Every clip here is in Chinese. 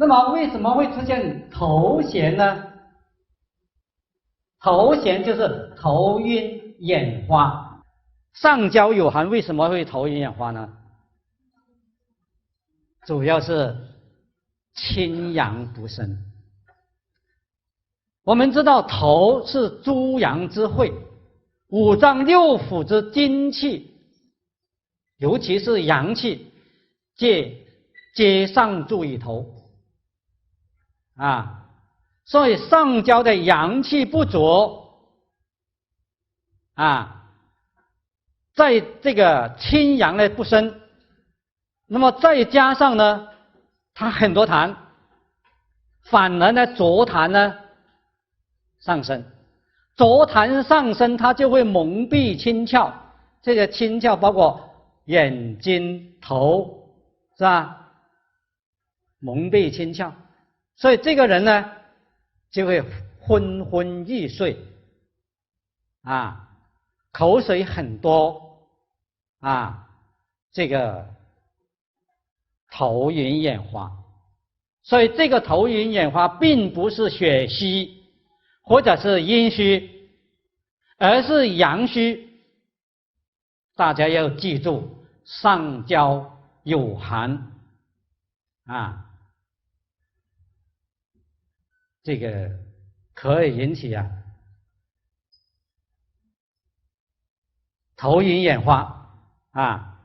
那么为什么会出现头眩呢？头眩就是头晕眼花。上焦有寒，为什么会头晕眼花呢？主要是清阳不升。我们知道头是诸阳之会，五脏六腑之精气，尤其是阳气，皆上注于头啊。所以上焦的阳气不足啊，在这个清阳的不升，那么再加上呢，它很多痰，反而呢浊痰呢上升，浊痰上升，它就会蒙蔽清窍。这个清窍包括眼睛、头，是吧？蒙蔽清窍，所以这个人呢就会昏昏欲睡啊，口水很多啊，这个头晕眼花。所以这个头晕眼花并不是血虚或者是阴虚，而是阳虚。大家要记住，上焦有寒啊，这个可以引起头晕眼花啊，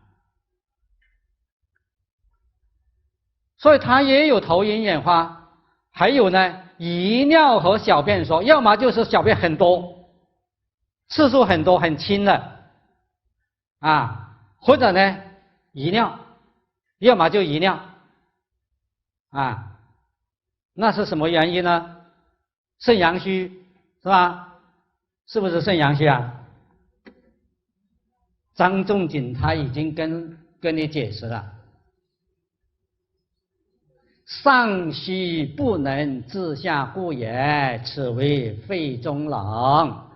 所以他也有头晕眼花。还有呢，遗尿和小便说，要么就是小便很多，次数很多很轻的啊，或者呢遗尿，要么就遗尿啊。那是什么原因呢？肾阳虚是吧？是不是肾阳虚啊？张仲景他已经跟你解释了，上虚不能自下故也，此为肺中冷。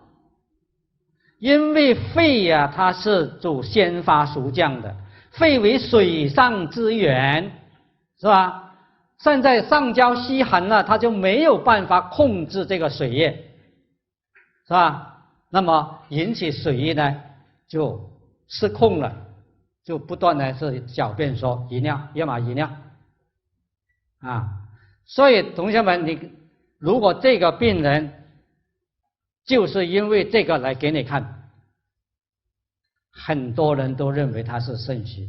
因为肺呀，它是主先发熟降的，肺为水上之源，是吧？现在上焦虚寒了，它就没有办法控制这个水液，是吧？那么引起水液呢就失控了，就不断的是小便说遗尿，要么遗尿啊。所以同学们，你如果这个病人就是因为这个来给你看，很多人都认为他是肾虚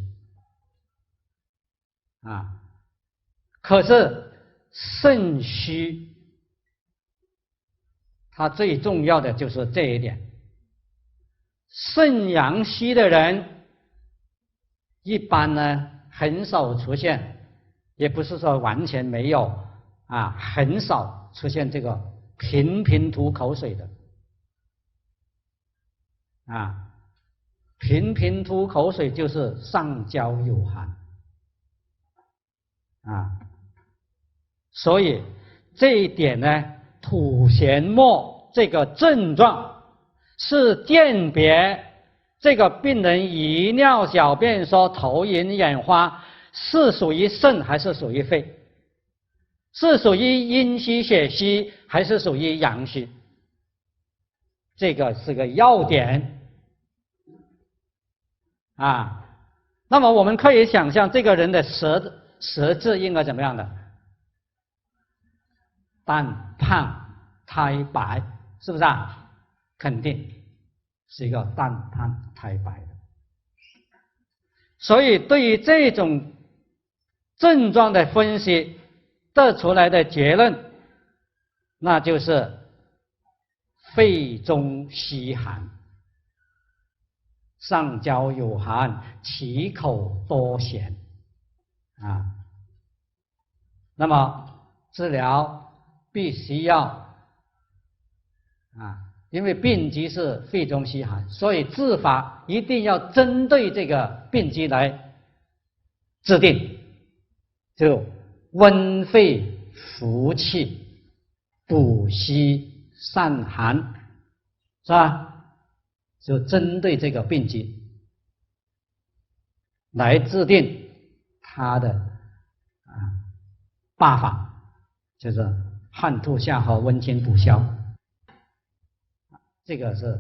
啊。可是肾虚它最重要的就是这一点，肾阳虚的人一般呢很少出现，也不是说完全没有啊，很少出现这个频频吐口水的啊。频频吐口水就是上焦有寒啊。所以这一点呢，吐涎沫这个症状是鉴别这个病人遗尿小便说头晕眼花是属于肾还是属于肺，是属于阴虚血虚还是属于阳虚，这个是个要点啊。那么我们可以想象这个人的舌质应该怎么样的？淡胖苔白，是不是啊？肯定是一个淡胖苔白的。所以对于这种症状的分析得出来的结论，那就是肺中虚寒，上焦有寒，其口多涎啊。那么治疗必须要因为病机是肺中虚寒，所以治法一定要针对这个病机来制定，就温肺服气，补虚散寒，是吧？就针对这个病机来制定它的8法，就是汗吐下和温经补消，这个是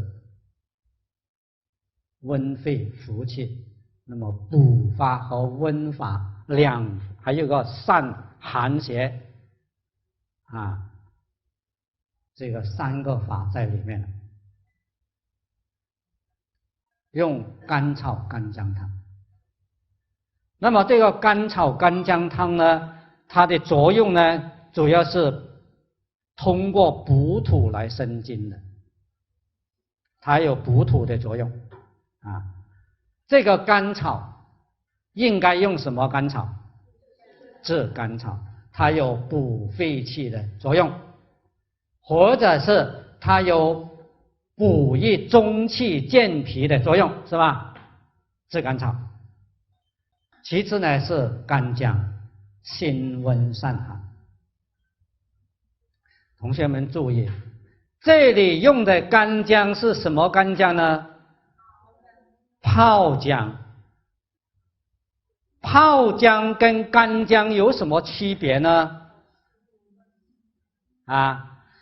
温肺服气。那么补法和温法还有个散寒邪啊，这个3个法在里面。用甘草干姜汤。那么这个甘草干姜汤呢，它的作用呢，主要是通过补土来生津的，它有补土的作用啊。这个甘草应该用什么甘草？炙甘草，它有补肺气的作用，或者是它有补益中气健脾的作用，是吧？炙甘草。其次呢是干姜，辛温散寒。同学们注意，这里用的干姜是什么干姜呢？泡姜。泡姜跟干姜有什么区别呢？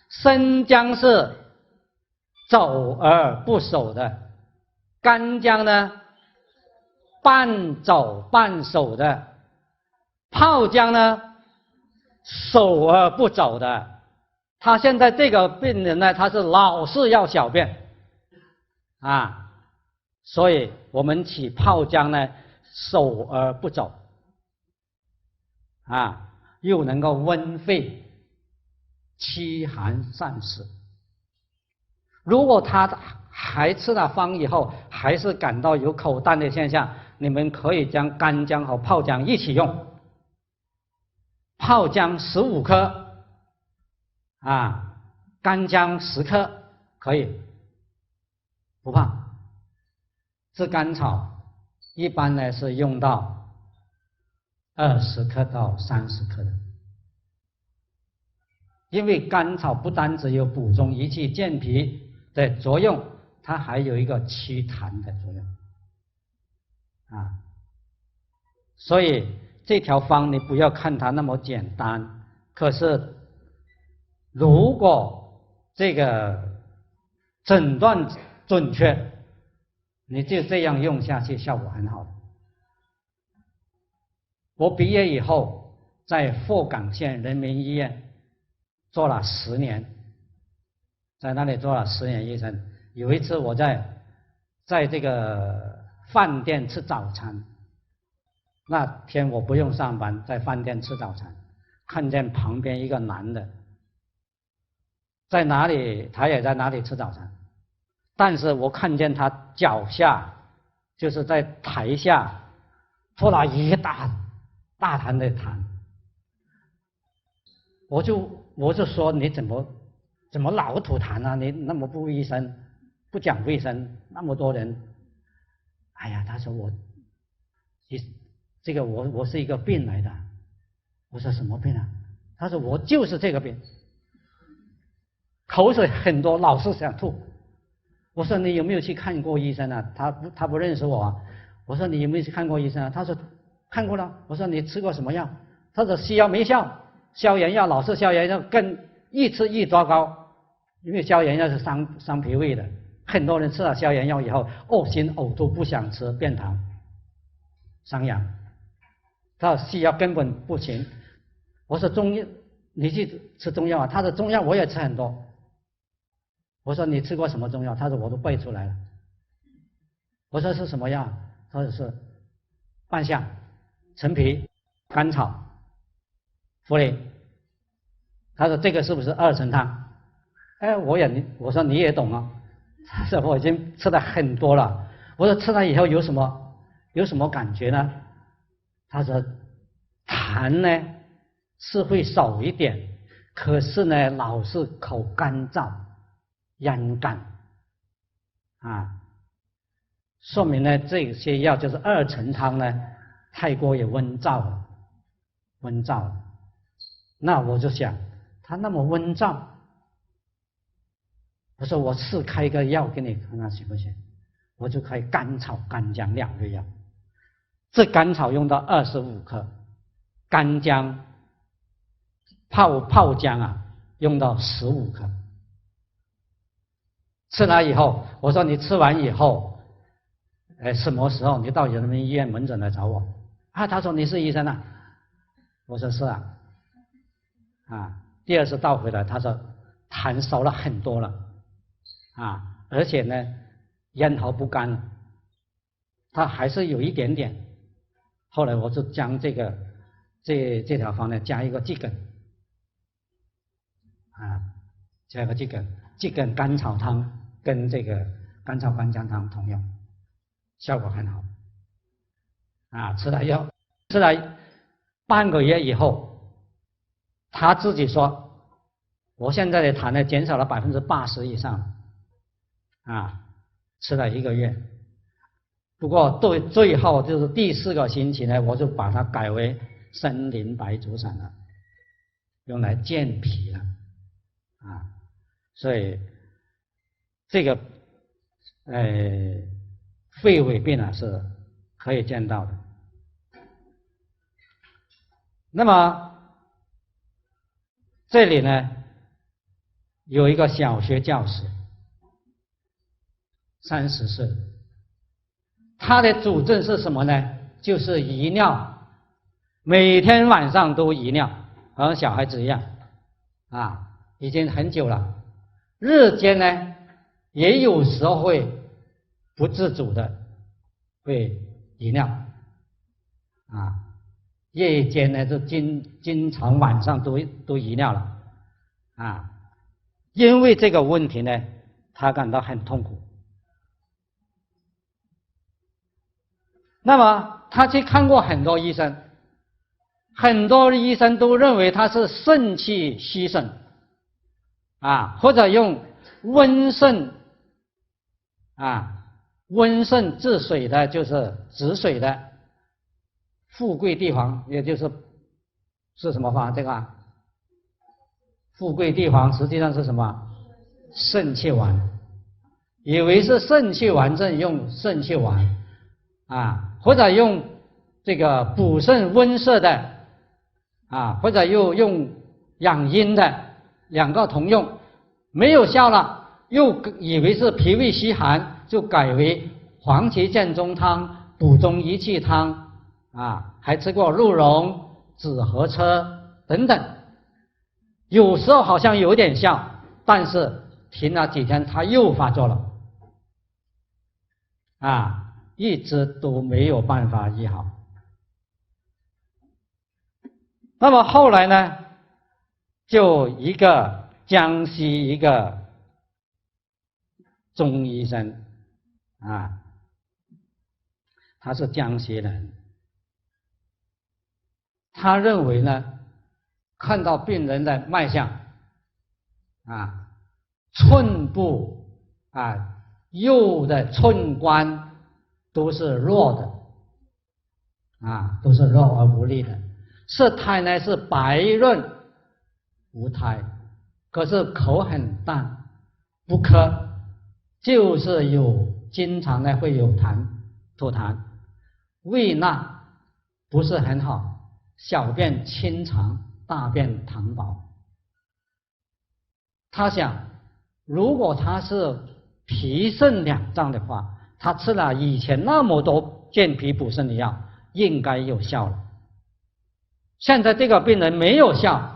生姜是走而不守的，干姜呢半走半守的，泡姜呢守而不走的。他现在这个病人呢，他是老是要小便所以我们起泡姜呢守而不走又能够温肺驱寒散湿。如果他还吃了方以后还是感到有口淡的现象，你们可以将干姜和泡姜一起用。泡姜15克干姜10克可以，不怕。炙甘草一般呢是用到20克到30克的，因为甘草不单只有补中益气健脾的作用，它还有一个祛痰的作用所以这条方你不要看它那么简单，可是如果这个诊断准确，你就这样用下去，效果很好。我毕业以后在鹤岗县人民医院做了10年，在那里做了10年医生。有一次我在这个饭店吃早餐，那天我不用上班，在饭店吃早餐，看见旁边一个男的在哪里，他也在哪里吃早餐，但是我看见他脚下就是在台下吐了一大坛的痰，我就说你怎么老吐痰啊？你那么不卫生，不讲卫生，那么多人。哎呀，他说我是一个病来的。我说什么病啊？他说我就是这个病，口水很多，老是想吐。我说你有没有去看过医生啊？他不认识我啊。我说你有没有去看过医生啊？他说看过了。我说你吃过什么药？他说西药没效，消炎药老是消炎药，更越吃越糟糕，因为消炎药是伤脾胃的。很多人吃了消炎药以后恶心呕吐，不想吃，便溏伤阳。他说西药根本不行。我说中药你去吃中药啊？他说中药我也吃很多。我说你吃过什么中药？他说我都背出来了。我说是什么药？他说是半夏、陈皮、甘草、茯苓。他说这个是不是2陈汤？我说你也懂啊。他说我已经吃了很多了。我说吃了以后有什么感觉呢？他说痰呢是会少一点，可是呢老是口干燥咽干说明呢这些药就是2陈汤呢太过于温燥了。那我就想他那么温燥，我说我试开一个药给你看看行不行？我就开甘草干姜2味药。这甘草用到25克，干姜泡姜啊，用到15克。吃了以后，我说你吃完以后，什么时候你到人民医院门诊来找我？啊，他说你是医生啊，我说是啊。啊，第二次倒回来，他说痰少了很多了，啊，而且呢，咽喉不干了，他还是有一点点。后来我就将这条方呢加一个桔梗，啊，加一个桔梗甘草汤跟这个甘草干姜汤同用，效果很好。啊，吃了半个月以后，他自己说，我现在的痰呢减少了80%以上，啊，吃了1个月。不过最后就是第4个星期呢，我就把它改为森林白术散了，用来健脾了，啊，所以这个肺痿病啊是可以见到的。那么这里呢有一个小学教师，30岁，他的主症是什么呢？就是遗尿，每天晚上都遗尿，好像小孩子一样，啊，已经很久了。日间呢，也有时候会不自主的会遗尿，啊，夜间呢就经常晚上都遗尿了，啊，因为这个问题呢，他感到很痛苦。那么他去看过很多医生，很多医生都认为他是肾气虚损，啊，或者用温肾治水的，就是止水的富贵地黄，也就是什么方？这个富贵地黄实际上是什么？肾气丸，以为是肾气丸症，用肾气丸，啊，或者用这个补肾温摄的，啊，或者又用养阴的，2个同用，没有效了，又以为是脾胃虚寒，就改为黄芪建中汤、补中益气汤，啊，还吃过鹿茸、紫河车等等，有时候好像有点效，但是停了几天他又发作了，啊，一直都没有办法医好。那么后来呢，就一个江西一个中医生，啊，他是江西人，他认为呢，看到病人的脉象，啊，寸部啊右的寸关都是弱的，啊，都是弱而无力的，色苔呢是白润无苔，可是口很淡，不咳，就是经常呢会有吐痰，胃纳不是很好，小便清长，大便溏薄。他想，如果他是脾肾两脏的话，他吃了以前那么多健脾补肾的药，应该有效了。现在这个病人没有效，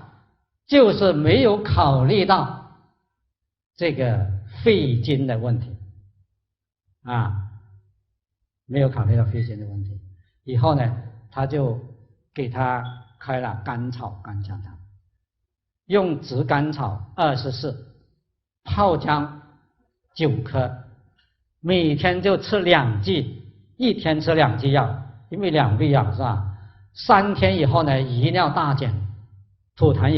就是没有考虑到这个肺经的问题，啊，没有考虑到肺经的问题。以后呢，他就给他开了甘草干姜汤，用炙甘草24，泡姜9颗，每天就吃2剂，1天吃2剂药，因为2粒药是吧？3天以后呢，遗尿大减，吐痰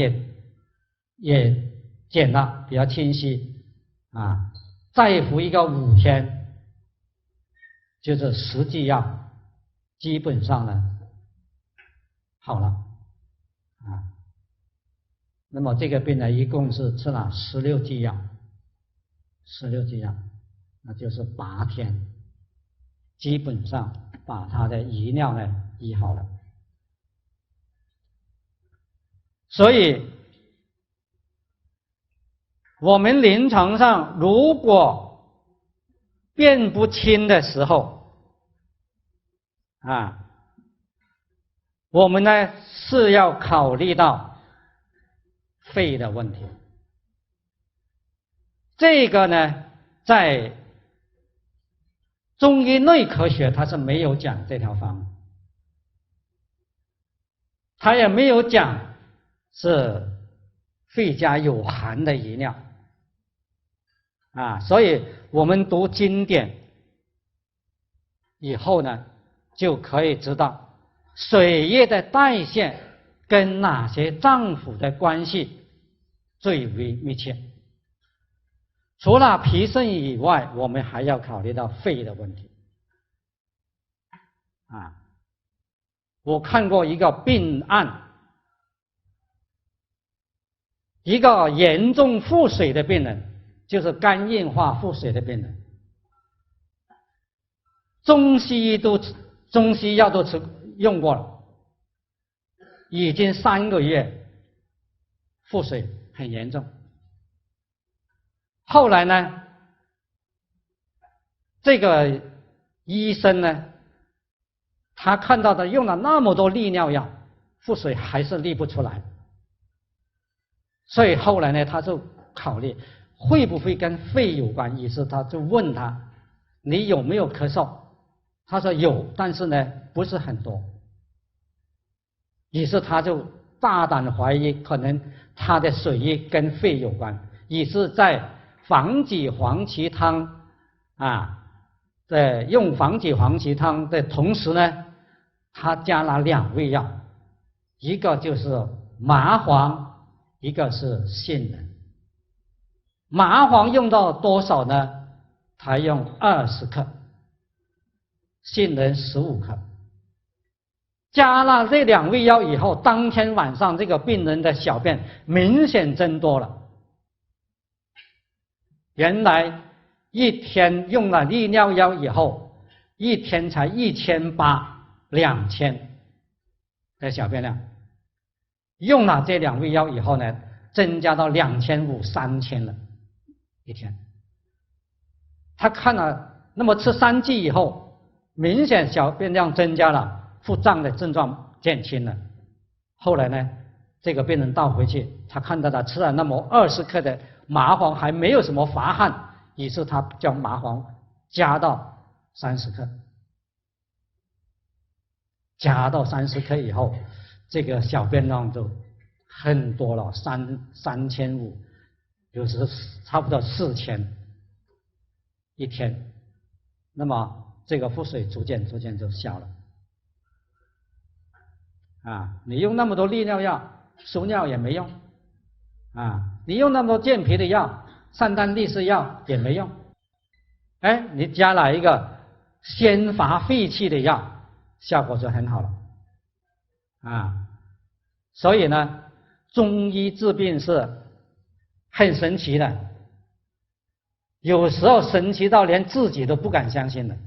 也减了，比较清晰，啊，再服一个5天，就是10剂药，基本上呢好了，啊，那么这个病人一共是吃了16剂药，16剂药，那就是8天，基本上把他的遗尿呢医好了。所以我们临床上如果辨不清的时候，我们呢是要考虑到肺的问题。这个呢，在中医内科学它是没有讲这条方，它也没有讲是肺家有寒的遗尿所以我们读经典以后呢，就可以知道水液的代谢跟哪些脏腑的关系最为密切。除了脾肾以外，我们还要考虑到肺的问题我看过一个病案，一个严重腹水的病人，就是肝硬化腹水的病人，中西药都用过了，已经3个月，腹水很严重。后来呢，这个医生呢，他看到他用了那么多利尿药，腹水还是利不出来，所以后来呢，他就考虑会不会跟肺有关，于是他就问他，你有没有咳嗽？他说有，但是呢不是很多。于是他就大胆怀疑可能他的水液跟肺有关，于是在防己黄芪汤在用防己黄芪汤的同时呢，他加了2味药，一个就是麻黄，一个是杏仁。麻黄用到多少呢？他用20克，杏仁15克。加了这2味药以后，当天晚上这个病人的小便明显增多了。原来一天用了利尿药以后，一天才1800、2000的小便量，用了这2味药以后呢，增加到2500、3000了一天。他看了，那么吃3剂以后，明显小便量增加了，腹胀的症状减轻了。后来呢，这个病人倒回去，他看到他吃了那么20克的麻黄还没有什么乏汗，于是他将麻黄加到30克，加到30克以后，这个小便量就很多了，3500，有时差不多4000一天。那么这个腹水逐渐就消了。你用那么多利尿药，输尿也没用。你用那么多健脾的药，散丹利湿药也没用。你加了一个先发肺气的药，效果就很好了。所以呢，中医治病是很神奇的，有时候神奇到连自己都不敢相信的。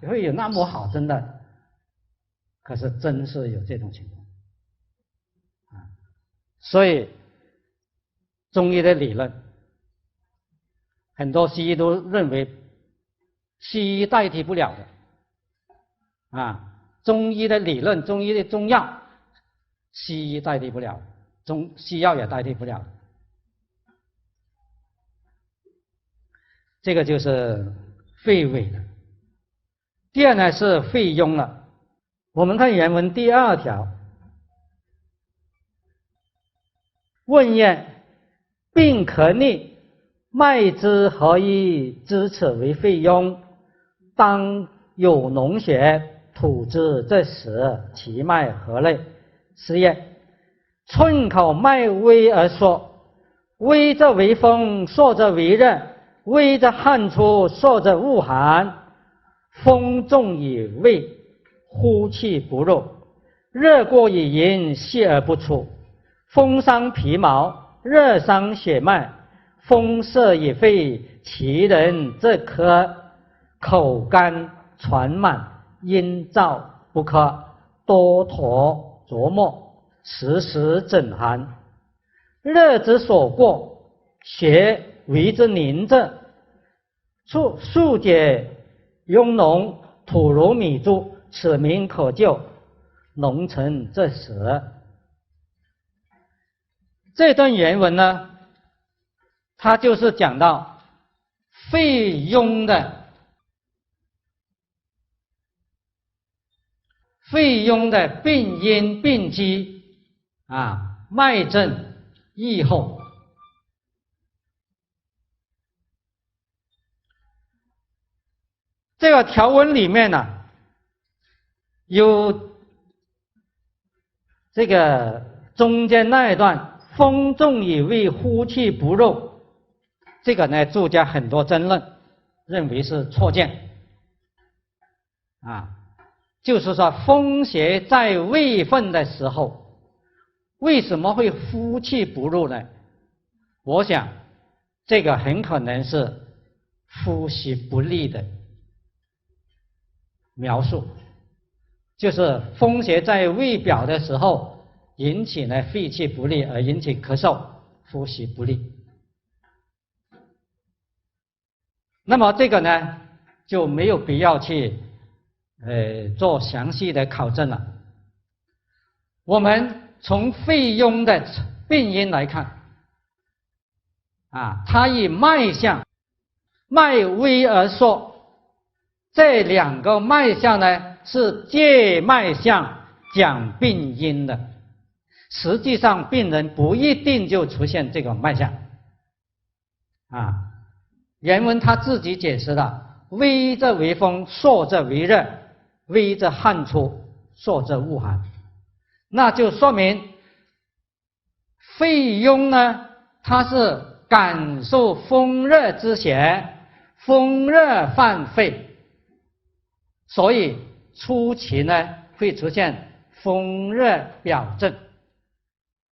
会有那么好，真的？可是真是有这种情况。所以中医的理论，很多西医都认为西医代替不了的。中医的理论，中医的中药，西医代替不了，西药也代替不了。这个就是肺痿的。第二呢是肺痈了。我们看原文第2条，问曰：病可逆，脉之何以知此为肺痈？当有脓血吐之，则时其脉何类？是曰：寸口脉微而缩，微则为风，缩则为热，微则汗出，缩则恶寒。风重以胃，呼气不入；热过以营，泄而不出。风伤皮毛，热伤血脉。风涩以肺，其人则咳，口干喘满，阴燥不克，多陀浊沫，时时枕寒。热之所过，血为之凝滞，数解壅脓，吐如米珠，此名可救，脓成则死。这段原文呢，它就是讲到肺痈的病因病机脉症预后。这个条文里面呢，有这个中间那一段风重以为呼气不入，这个呢注家很多争论，认为是错见就是说风邪在胃分的时候，为什么会呼气不入呢？我想这个很可能是呼吸不利的描述，就是风邪在胃表的时候引起呢肺气不利，而引起咳嗽、呼吸不利。那么这个呢就没有必要去做详细的考证了。我们从肺痈的病因来看它以脉象，脉微而缩，这两个脉象呢是借脉象讲病因的，实际上病人不一定就出现这个脉象原文他自己解释了，微则为风，缩则为热，微则汗出，缩则恶寒。那就说明肺痈呢，它是感受风热之邪，风热犯肺，所以初期呢会出现风热表症。